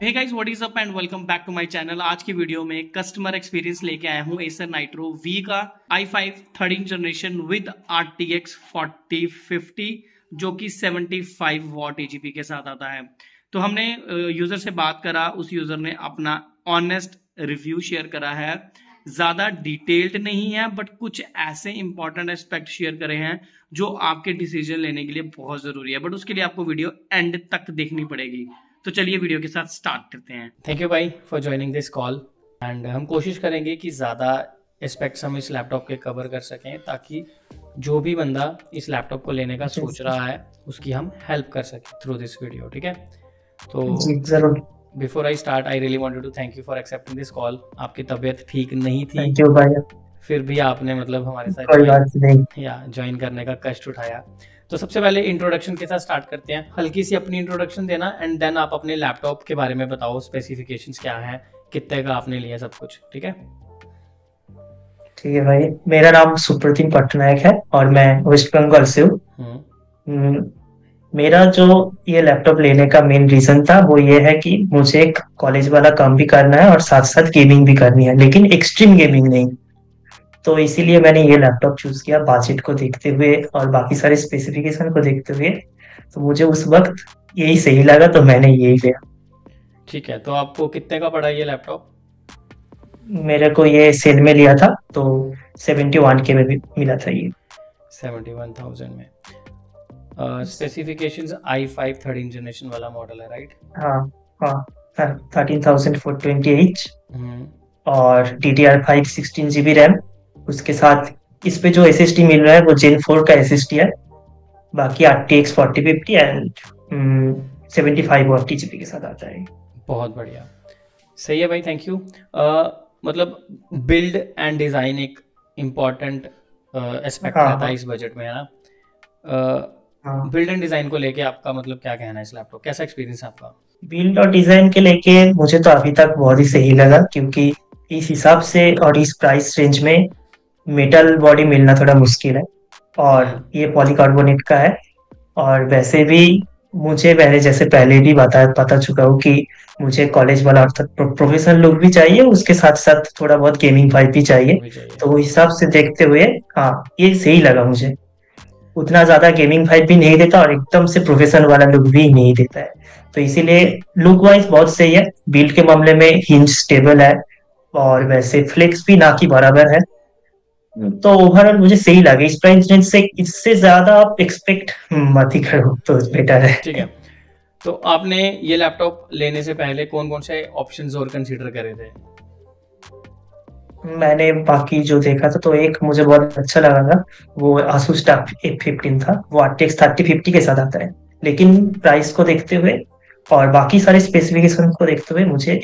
Hey guys, what is up and welcome back to my channel. आज की video में customer experience लेके आया हूं एसर नाइट्रो वी का i5 13 जनरेशन विद RTX 4050 जो कि 75 वॉट एजीपी के साथ आता है। तो हमने यूजर से बात करा, उस यूजर ने अपना ऑनेस्ट रिव्यू शेयर करा है। ज्यादा डिटेल्ड नहीं है बट कुछ ऐसे इंपॉर्टेंट एस्पेक्ट शेयर करे हैं जो आपके डिसीजन लेने के लिए बहुत जरूरी है, बट उसके लिए आपको वीडियो एंड तक देखनी पड़ेगी। तो चलिए वीडियो के साथ स्टार्ट करते हैं। थैंक यू भाई for joining this call and हम कोशिश करेंगे कि ज़्यादा एस्पेक्ट्स हम इस लैपटॉप के कवर कर सकें ताकि जो भी बंदा इस लैपटॉप को लेने का सोच रहा है उसकी हम हेल्प कर सकें थ्रू दिस वीडियो। ठीक है, तो जरूर। Before I start I really wanted to thank you for accepting this call. आपकी तबीयत ठीक नहीं थी, थैंक यू भाई, फिर भी आपने मतलब हमारे साथ कोई बात नहीं या ज्वाइन करने का कष्ट उठाया। तो सबसे पहले इंट्रोडक्शन के साथ स्टार्ट करते हैं। हल्की सी अपनी इंट्रोडक्शन देना एंड देन आप अपने लैपटॉप के बारे में बताओ, स्पेसिफिकेशंस क्या हैं, कितने का आपने लिया, सब कुछ। ठीक है ठीक है भाई, मेरा नाम सुप्रतिम पटनायक है और मैं वेस्ट बंगाल से हूँ। मेरा जो ये लैपटॉप लेने का मेन रीजन था वो ये है कि मुझे एक कॉलेज वाला काम भी करना है और साथ साथ गेमिंग भी करनी है, लेकिन एक्सट्रीम गेमिंग नहीं। तो इसीलिए मैंने ये लैपटॉप चूज किया बजट को देखते हुए और बाकी सारे स्पेसिफिकेशन को देखते हुए। तो मुझे उस वक्त यही सही लगा तो मैंने यही लिया। ठीक है, तो आपको कितने का पड़ा ये लैपटॉप? मेरे को ये सेल में लिया था तो 71 के में भी मिला था ये। 71,000 में। स्पेसिफिकेशंस i5 13 जनरेशन वाला मॉडल है, राइट? हाँ, 13,428 और DDR5 16 GB रैम। उसके साथ इस पे जो SSD मिल रहा है वो Gen 4 का SSD है। बाकी RTX 4050 एंड 75 वॉट TGP के साथ आता है। बहुत बढ़िया, सही है भाई, थैंक यू। मतलब बिल्ड एंड डिज़ाइन एक इम्पॉर्टेंट एस्पेक्ट रहता है इस बजट में, है ना? बिल्ड एंड डिज़ाइन को लेके आपका मतलब क्या कहना है इस लैपटॉप, कैसा एक्सपीरियंस है आपका? बिल्ड और डिज़ाइन के लेके मुझे तो अभी तक बहुत ही सही लगा, क्योंकि इस हिसाब से और इस प्राइस रेंज में मेटल बॉडी मिलना थोड़ा मुश्किल है और ये पॉलीकार्बोनेट का है। और वैसे भी मुझे जैसे पहले भी बता चुका हूँ कि मुझे कॉलेज वाला अर्थात प्रोफेशनल लुक भी चाहिए, उसके साथ साथ थोड़ा बहुत गेमिंग वाइब भी चाहिए। तो वो हिसाब से देखते हुए ये सही लगा मुझे। उतना ज्यादा गेमिंग वाइब भी नहीं देता और एकदम से प्रोफेशनल वाला लुक भी नहीं देता है, तो इसीलिए लुक वाइज बहुत सही है। बिल्ड के मामले में हिंज स्टेबल है और वैसे फ्लेक्स भी ना की बराबर है। तो ओवरऑल मुझे सही लगा। इस प्राइस रेंज से इससे ज्यादा आप एक्सपेक्ट मत ही करो तो बेटर है। ठीक है, तो आपने ये लैपटॉप लेने से पहले कौन कौन से ऑप्शंस और कंसीडर करे थे? मैंने बाकी जो देखा था तो एक मुझे बहुत अच्छा लगा था, वो Asus TUF F15 था। वो RTX 3050 के साथ आता है, लेकिन प्राइस को देखते हुए और बाकी सारे स्पेसिफिकेशन को देखते हुए मुझे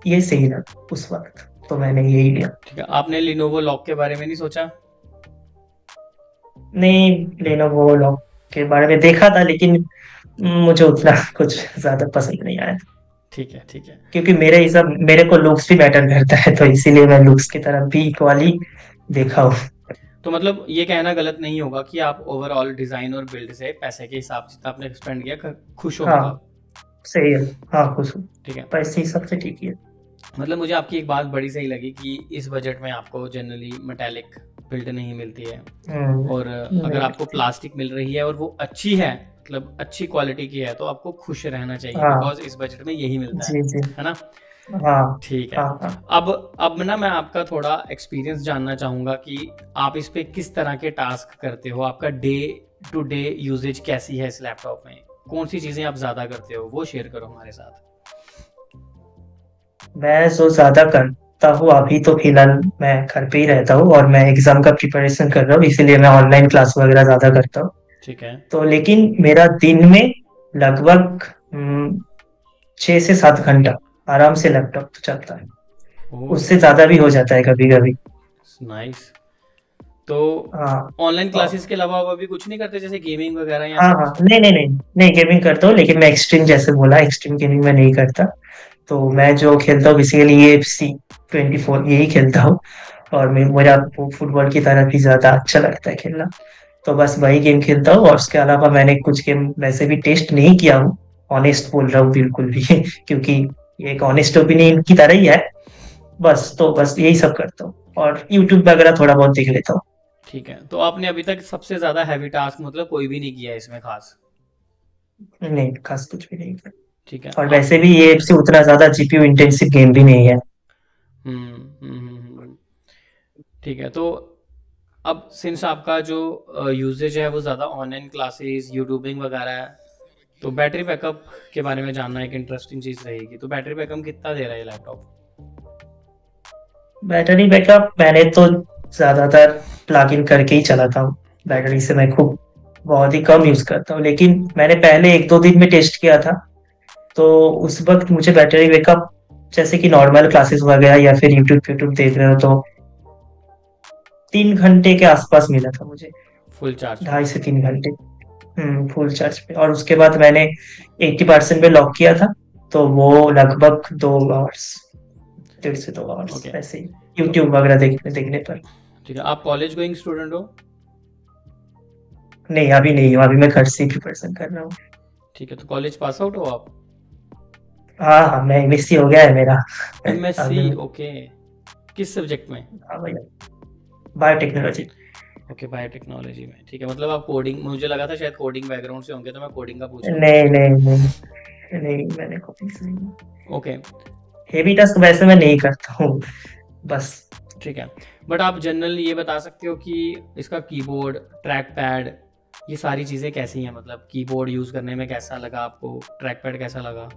ये सही लगा उस वक्त, तो मैंने यही लिया। ठीक है, आपने Lenovo लॉक के बारे में नहीं सोचा? नहीं, Lenovo लॉक के बारे में देखा था, लेकिन मुझे उतना कुछ ज्यादा पसंद नहीं आया। ठीक है ठीक है, क्योंकि मेरे को लुक्स भी मैटर करता है, तो इसीलिए मैं लुक्स की तरफ भी इक्वली देखा हूँ। तो मतलब ये कहना गलत नहीं होगा कि आप ओवरऑल डिजाइन और बिल्ड से पैसे के हिसाब से आपने स्पेंड किया, खुश हो? सही है, हाँ खुश हूँ। ठीक है, पैसे हिसाब से ठीक है। मतलब मुझे आपकी एक बात बड़ी सही लगी कि इस बजट में आपको जनरली मेटालिक बिल्ड नहीं मिलती है, और अगर आपको प्लास्टिक मिल रही है और वो अच्छी है, मतलब अच्छी क्वालिटी की है, तो आपको खुश रहना चाहिए, बिकॉज इस बजट में यही मिलता है ना? ठीक है। अब ना मैं आपका थोड़ा एक्सपीरियंस जानना चाहूंगा कि आप इस पे किस तरह के टास्क करते हो, आपका डे टू डे यूजेज कैसी है इस लैपटॉप में, कौन सी चीजें आप ज्यादा करते हो, वो शेयर करो हमारे साथ। मैं जो ज्यादा करता हूँ अभी तो फिलहाल मैं घर पे ही रहता हूँ और मैं एग्जाम का प्रिपरेशन कर रहा हूँ, इसीलिए मैं ऑनलाइन क्लास वगैरह ज्यादा करता हूँ। ठीक है, तो लेकिन मेरा दिन में लगभग 6 से 7 घंटा आराम से लैपटॉप तो चलता है, उससे ज्यादा भी हो जाता है कभी कभी। नाइस। तो ऑनलाइन क्लासेस के अलावा अभी कुछ नहीं करते, जैसे गेमिंग वगैरह? या नहीं गेमिंग करता हूँ, लेकिन मैं एक्सट्रीम जैसे बोला एक्सट्रीम गेमिंग में नहीं करता। तो मैं जो खेलता हूँ बेसिकली UFC 24 यही खेलता हूँ, और मेरा फुटबॉल की तरफ ही ज्यादा अच्छा लगता है खेलना, तो बस वही गेम खेलता हूँ। और उसके अलावा मैंने कुछ गेम वैसे भी टेस्ट नहीं किया हूँ, ऑनेस्ट बोल रहा हूँ बिल्कुल भी क्योंकि ये एक ऑनेस्ट ओपिनियन की तरह ही है। बस यही सब करता हूँ, और यूट्यूब वगैरह थोड़ा बहुत देख लेता हूँ। ठीक है, तो आपने अभी तक सबसे ज्यादा हैवी टास्क मतलब कोई भी नहीं किया है इसमें खास? नहीं, खास कुछ भी नहीं किया। ठीक है और आप। वैसे भी ये से उतना ज्यादा जीपीयू इंटेंसिव गेम भी नहीं है। हम्म हम्म हम्म, हम्म। ठीक है, तो अब सिंस आपका जो यूजेज है वो ज़्यादा ऑनलाइन क्लासेस यूट्यूबिंग वगैरह है, तो बैटरी बैकअप के बारे में जानना एक इंटरेस्टिंग चीज़ रहेगी। तो बैटरी बैकअप कितना दे रहा है ये लैपटॉप? बैटरी बैकअप मैंने तो ज्यादातर प्लग इन करके ही चलाता हूँ। Battery okay. से मैं खूब बहुत ही कम यूज करता हूँ, लेकिन मैंने पहले 1-2 दिन में टेस्ट किया था। तो उस वक्त मुझे बैटरी बैकअप, जैसे कि नॉर्मल क्लासेस वगैरह या फिर यूट्यूब यूट्यूब देख रहे हो, तो 3 घंटे के आसपास मिला था मुझे। फुल चार्ज पे? 2.5 से 3 घंटे। फुल चार्ज पे। और उसके बाद मैंने 80% पे लॉक किया था, तो वो लगभग 2 आवर्स, 1.5 से 2 आवर्स ओके। ऐसे ही, तो यूट्यूब वगैरह देखने देखने पर। ठीक है, आप कॉलेज गोइंग स्टूडेंट हो? नहीं, अभी नहीं हूँ, अभी मैं घर से ही प्रिपरेशन कर रहा हूँ। ठीक है, तो कॉलेज पास आउट हो आप? हाँ हाँ, मैं एमएससी हो गया है मेरा। एमएससी, अभी। ओके। किस सब्जेक्ट में? हाँ भैया, बायोटेक्नोलॉजी। ओके, बायोटेक्नोलॉजी में। ठीक है, मतलब आप कोडिंग, मुझे लगा था शायद कोडिंग बैकग्राउंड से होंगे, तो मैं कोडिंग का पूछ रहा हूँ। नहीं नहीं नहीं, नहीं मैंने कॉपी से नहीं। ओके। हेवी टास्क वैसे मैं नहीं करता हूँ, बस। ठीक है, बट आप जनरल ये बता सकते हो कि इसका कीबोर्ड, ट्रैक पैड, ये सारी चीज़ें कैसी हैं? मतलब कीबोर्ड यूज़ करने में कैसा लगा आपको, ट्रैक पैड कैसा लगा?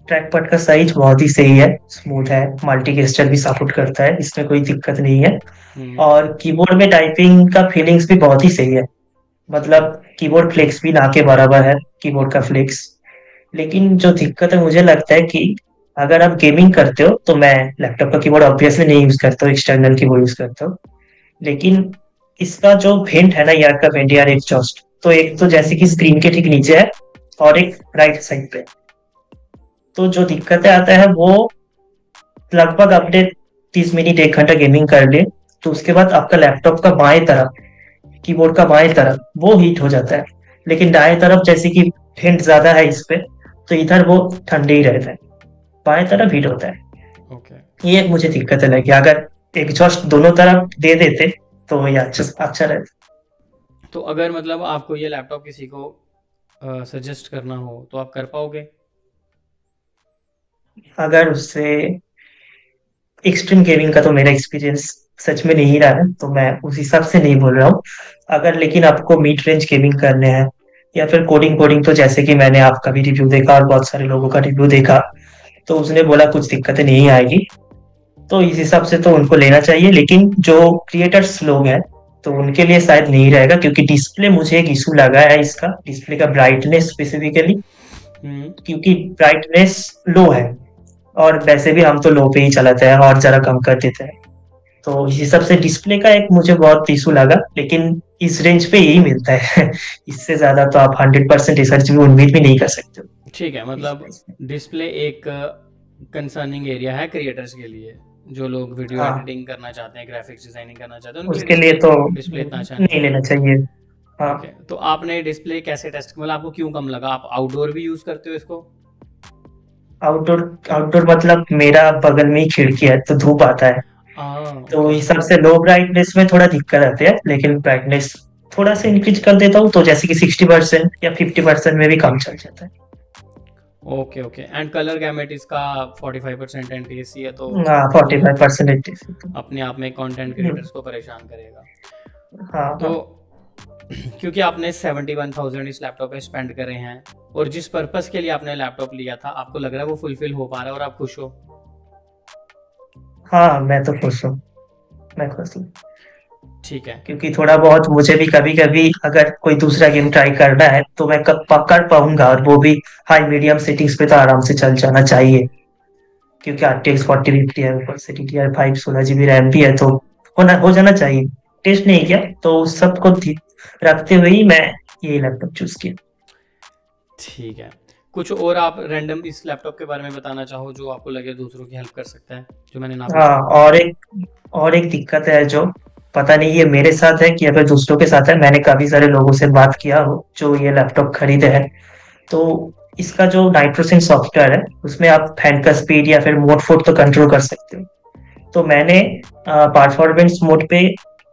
ट्रैक पैड का साइज बहुत ही सही है, स्मूथ है, मल्टी गेस्चर भी सपोर्ट करता है, इसमें कोई दिक्कत नहीं है। हम्म। और कीबोर्ड में टाइपिंग का फीलिंग्स भी बहुत ही सही है। ठीक है। मतलब कीबोर्ड फ्लेक्स भी ना के बराबर है, कीबोर्ड का फ्लेक्स। लेकिन जो दिक्कत है, मुझे लगता है कि अगर आप गेमिंग करते हो, तो मैं लैपटॉप का कीबोर्ड ऑब्वियसली नहीं यूज करता हूँ, एक्सटर्नल कीबोर्ड यूज करता हूँ। लेकिन इसका जो वेंट है ना, यार का वेंट यार एग्जॉस्ट, तो एक तो जैसे कि स्क्रीन के ठीक नीचे है, और एक राइट साइड पे। तो जो दिक्कतें आता है वो, लगभग आपने 30 मिनट 1 घंटा गेमिंग कर ले, तो उसके बाद आपका लैपटॉप का बाएं तरफ, कीबोर्ड का बाएं तरफ वो हीट हो जाता है। लेकिन दाएं तरफ जैसे कि हिंट ज्यादा है इस पे, तो इधर वो ठंडे ही रहता है, बाएं तरफ हीट होता है। ओके। ये एक मुझे दिक्कत है लगी, अगर एग्जॉस्ट दोनों तरफ दे देते तो ये अच्छा अच्छा रहता। तो अगर मतलब आपको ये लैपटॉप किसी को सजेस्ट करना हो तो आप कर पाओगे? अगर उससे एक्सट्रीम गेमिंग का तो मेरा एक्सपीरियंस सच में नहीं रहा है, तो मैं उस हिसाब से नहीं बोल रहा हूँ। अगर लेकिन आपको मिड रेंज गेमिंग करने हैं, या फिर कोडिंग कोडिंग, तो जैसे कि मैंने आपका भी रिव्यू देखा और बहुत सारे लोगों का रिव्यू देखा, तो उसने बोला कुछ दिक्कतें नहीं आएगी, तो इस हिसाब से तो उनको लेना चाहिए। लेकिन जो क्रिएटर्स लोग हैं, तो उनके लिए शायद नहीं रहेगा, क्योंकि डिस्प्ले, मुझे एक इशू लगा है इसका, डिस्प्ले का ब्राइटनेस स्पेसिफिकली, हम्म। क्योंकि ब्राइटनेस लो है, और वैसे भी हम तो लो पे ही चलाते हैं और जरा कम कर देते हैं। तो इस हिसाब से डिस्प्ले का एक मुझे बहुत इशू लगा, लेकिन इस रेंज पे यही मिलता है। इससे ज्यादा तो आप 100% रिसर्च भी उम्मीद भी नहीं कर सकते हो ठीक है, इस मतलब प्राइस में। डिस्प्ले एक कंसर्निंग एरिया है क्रिएटर्स के लिए, जो लोग वीडियो हाँ, एडिटिंग करना चाहते हैं, ग्राफिक्स डिजाइनिंग करना चाहते हैं, उनके लिए उसके लिए डिस्प्ले तो डिस्प्ले इतना अच्छा नहीं नहीं है। लेना चाहिए। हाँ। ओके, तो आपने डिस्प्ले कैसे टेस्ट, मतलब आपको क्यों कम लगा? आप आउटडोर भी यूज करते हो इसको? आउटडोर, आउटडोर मतलब मेरा बगल में ही खिड़की है, तो धूप आता है। हाँ, तो ओके। इस हिसाब से लो ब्राइटनेस में थोड़ा दिक्कत आती है, लेकिन ब्राइटनेस थोड़ा सा इंक्रीज कर देता हूँ, तो जैसे कि 60% या 50% में भी काम चल जाता है। Okay okay, and colour gamete इसका 45% एनटीएससी है, तो हाँ, वो 45%। अपने आप में कंटेंट क्रिएटर्स को परेशान करेगा। हाँ तो हाँ। क्योंकि आपने 71,000 इस लैपटॉप पे स्पेंड करे हैं, और जिस पर्पस के लिए आपने लैपटॉप लिया था, आपको लग रहा है वो फुलफिल हो पा रहा है और आप खुश हो? हाँ, मैं तो खुश हूँ, मैं खुश हूँ। ठीक है। क्योंकि थोड़ा बहुत मुझे भी कभी कभी अगर कोई दूसरा गेम ट्राई करना है, तो मैं कब कर पाऊंगा, और वो भी हाई मीडियम सेटिंग्स पे तो आराम से चल जाना चाहिए। क्योंकि RTX 4050 है, ऊपर से DDR5 16 GB रैम भी है, तो हो जाना चाहिए। टेस्ट नहीं किया, तो उस सब को रखते हुए ही मैं ये लैपटॉप चूज किया। ठीक है, कुछ और आप रैंडम इस लैपटॉप के बारे में बताना चाहो जो आपको लगे दूसरों की हेल्प कर सकता है, जो मैंने ना हाँ, पूछा? और एक दिक्कत है, जो पता नहीं ये मेरे साथ है कि या फिर दूसरों के साथ है, मैंने काफी सारे लोगों से बात किया हो जो ये लैपटॉप खरीदे हैं। तो इसका जो नाइट्रोसिन सॉफ्टवेयर है उसमें आप फैन का स्पीड या फिर मोड फोड तो कंट्रोल कर सकते हो। तो मैंने परफॉर्मेंस मोड पे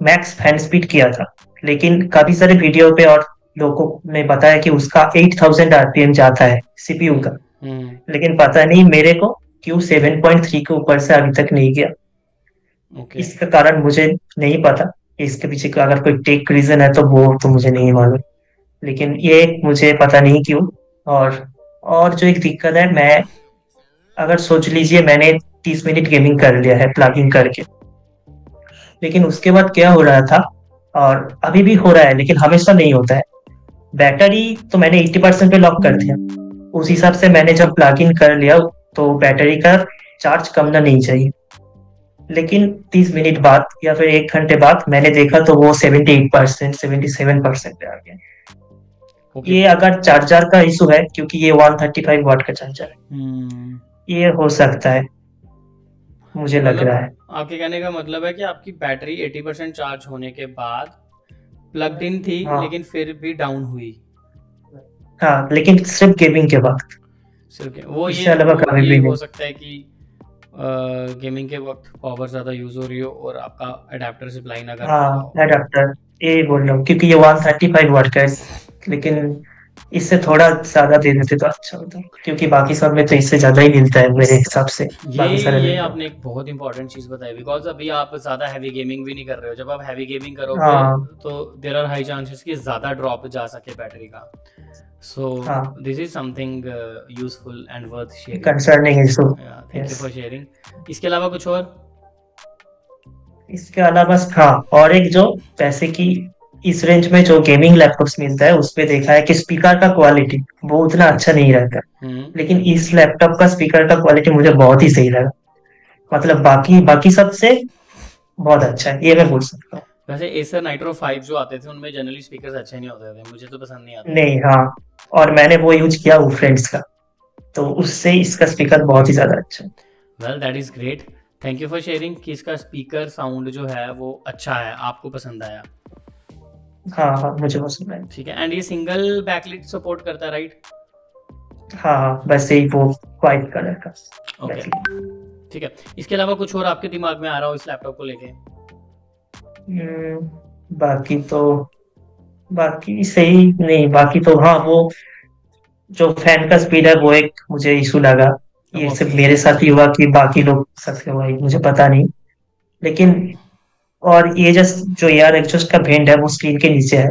मैक्स फैन स्पीड किया था, लेकिन काफी सारे वीडियो पे और लोगों ने बताया कि उसका 8000 आरपीएम जाता है सीपीयू का। लेकिन पता नहीं मेरे को क्यों 7.3 के ऊपर से अभी तक नहीं गया। इसका कारण मुझे नहीं पता, इसके पीछे का अगर कोई टेक रीजन है तो वो तो मुझे नहीं मालूम, लेकिन ये मुझे पता नहीं क्यों। और जो एक दिक्कत है, मैं अगर सोच लीजिए मैंने 30 मिनट गेमिंग कर लिया है प्लगिंग करके, लेकिन उसके बाद क्या हो रहा था और अभी भी हो रहा है लेकिन हमेशा नहीं होता है, बैटरी तो मैंने 80% पे लॉक कर दिया। उस हिसाब से मैंने जब प्लग इन कर लिया तो बैटरी का चार्ज कम ना नहीं चाहिए, लेकिन 30 मिनट बाद या फिर 1 घंटे बाद मैंने देखा तो वो 78%, 77% पे आ गया। ये अगर चार्जर का इशू है, क्योंकि ये 135 वाट का चार्जर है, ये हो सकता है, मुझे लग रहा है। आपके कहने का मतलब है कि आपकी बैटरी 80% चार्ज होने के बाद प्लग्ड इन थी, लेकिन फिर भी डाउन हुई। हाँ, लेकिन सिर्फ गेमिंग के वक्त, सिर्फ वो इससे अलावा कभी भी हो सकता है कि गेमिंग के वक्त पावर ज्यादा यूज हो रही हो और आपका अडेप्टर सप्लाई ना कर रहा हो। अडेप्टर ये बोल रहा हूँ, क्योंकि ये 135 वाट का है, लेकिन इससे थोड़ा ज्यादा दे देते तो अच्छा होता, क्योंकि बाकी सब में तो इससे ज्यादा ही मिलता है मेरे हिसाब से। ये आपने एक बहुत इंपॉर्टेंट चीज बताई, बिकॉज अभी आप ज्यादा हैवी गेमिंग भी नहीं कर रहे हो। जब आप हैवी गेमिंग करोगे तो देयर आर हाई चांसेस कि ज्यादा ड्रॉप जा सके बैटरी का। So this is something useful and worth sharing, concerning issue. Thank you for sharing. इसके अलावा कुछ और? इसके अलावा हाँ, और एक जो पैसे की इस रेंज में जो गेमिंग लैपटॉप्स मिलता है उस पे देखा है कि स्पीकर का क्वालिटी वो उतना अच्छा नहीं रहता, लेकिन इस लैपटॉप का स्पीकर का क्वालिटी मुझे बहुत ही सही लगा। मतलब बाकी सबसे बहुत अच्छा है, ये मैं बोल सकता हूँ। वैसे एसर नाइट्रो 5 जो आते थे उनमें जनरली स्पीकर्स अच्छे नहीं होते थे, मुझे तो पसंद नहीं आते। नहीं, हाँ, और मैंने वो यूज किया वो फ्रेंड्स का, तो उससे इसका स्पीकर बहुत ही ज्यादा अच्छा है। Well that is great, thank you for sharing कि इसका स्पीकर साउंड जो है वो अच्छा है, आपको पसंद आया। हाँ, मुझे पसंद है। ठीक है, एंड ये सिंगल बैकलाइट सपोर्ट करता है, राइट? हाँ, बस यही वो व्हाइट कलर का। ओके, ठीक है। इसके अलावा कुछ और आपके दिमाग में आ रहा हो इस लैपटॉप को लेके? बाकी सही नहीं, बाकी तो हाँ, वो जो फैन का स्पीड है वो एक मुझे इशू लगा। ये सिर्फ मेरे साथ ही हुआ कि बाकी लोग साथ हुआ मुझे पता नहीं, लेकिन और ये जो एयर एग्जॉस्ट का वेंट है वो स्क्रीन के नीचे है,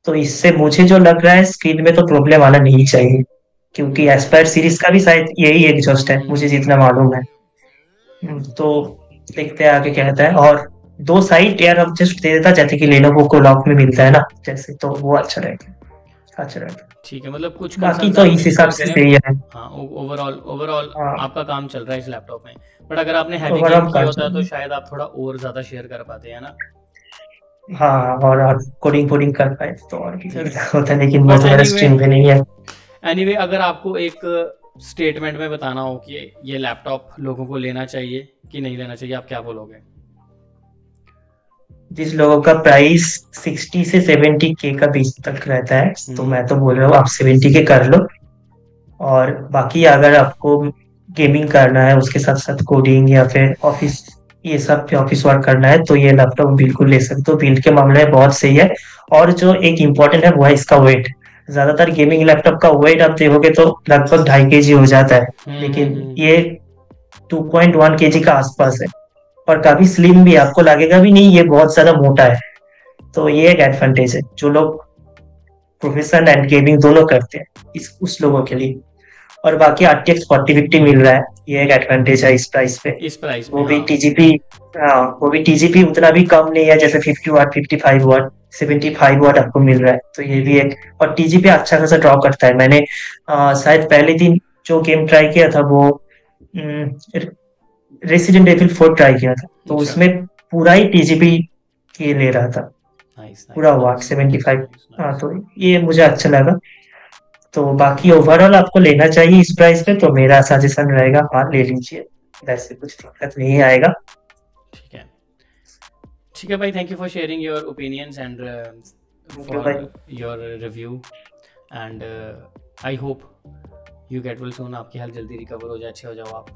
तो इससे मुझे जो लग रहा है स्क्रीन में तो प्रॉब्लम आना नहीं चाहिए, क्योंकि एस्पायर सीरीज का भी शायद यही एग्जॉस्ट है मुझे जितना मालूम है। तो देखते हैं आगे क्या कहता है। और 2 साइड एयर एग्जॉस्ट दे देता जैसे कि लेनोवो को लॉक में मिलता है ना, जैसे, तो वो अच्छा रहेगा। ठीक है, मतलब कुछ बाकी तो इस हिसाब से सही है। हाँ, ओवरऑल आपका काम चल रहा है इस लैपटॉप में, बट अगर आपने हैवी गेम किया होता तो शायद आप थोड़ा और ज्यादा शेयर कर पाते हैं ना। हाँ, और आप कोडिंग कर पाए तो और भी होता है, लेकिन वो तो मेरा स्ट्रीम पे नहीं है। एनीवे, अगर आपको एक स्टेटमेंट में बताना हो कि ये लैपटॉप लोगों को लेना चाहिए कि नहीं लेना चाहिए, आप क्या बोलोगे? जिस लोगों का प्राइस 60 से 70 के का बीच तक रहता है, तो मैं तो बोल रहा हूँ आप 70 के कर लो। और बाकी अगर आपको गेमिंग करना है उसके साथ साथ कोडिंग या फिर ऑफिस, ये सब पे ऑफिस वर्क करना है, तो ये लैपटॉप बिल्कुल ले सकते हो, बिल्ड के मामले में बहुत सही है। और जो एक इम्पोर्टेंट है वो है इसका वेट। ज्यादातर गेमिंग लैपटॉप का वेट आप देखोगे तो लगभग 2.5 kg हो जाता है, लेकिन ये 2.1 kg का आसपास है, और काफी स्लिम भी, आपको लगेगा भी नहीं ये बहुत ज्यादा मोटा है। तो ये एक एडवांटेज है जो लोग प्रोफेशनल एंड गेमिंग दोनों करते हैं, उस लोगों के लिए। और बाकी RTX 4050 मिल रहा है, ये एक एडवांटेज है इस प्राइस पे। वो भी TGP, हाँ, वो भी TGP उतना भी कम नहीं है, जैसे 50 वाट, 55 वाट, 75 वाट आपको मिल रहा है, तो ये भी एक। और TGP अच्छा खासा ड्रॉ करता है। मैंने शायद पहले दिन जो गेम ट्राई किया था वो रेसिडेंट एविल 4 ट्राई किया था, तो उसमें पूरा ही TGP ये ले रहा था, पूरा वाट 75। हाँ, तो ये मुझे अच्छा लगा। तो बाकी ओवरऑल आपको लेना चाहिए इस प्राइस पे, तो मेरा सजेशन रहेगा हाँ, ले लीजिए, वैसे कुछ दिक्कत नहीं आएगा। ठीक है भाई, thank you for sharing your opinions and for your review, and I hope you get well soon, आपकी हेल्थ जल्दी रिकवर हो जाए, अच्छे हो जाओ आप।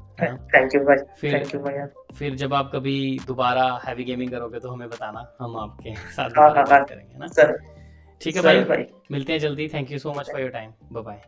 थैंक यू भाई, फिर थैंक यू भाई। फिर जब आप कभी दोबारा हैवी गेमिंग करोगे तो हमें बताना, हम आपके साथ हाँ दोबारा हाँ हाँ बात करेंगे ना। सर, ठीक है सर भाई, भाई। मिलते हैं जल्दी। Thank you so much for your time. Bye bye.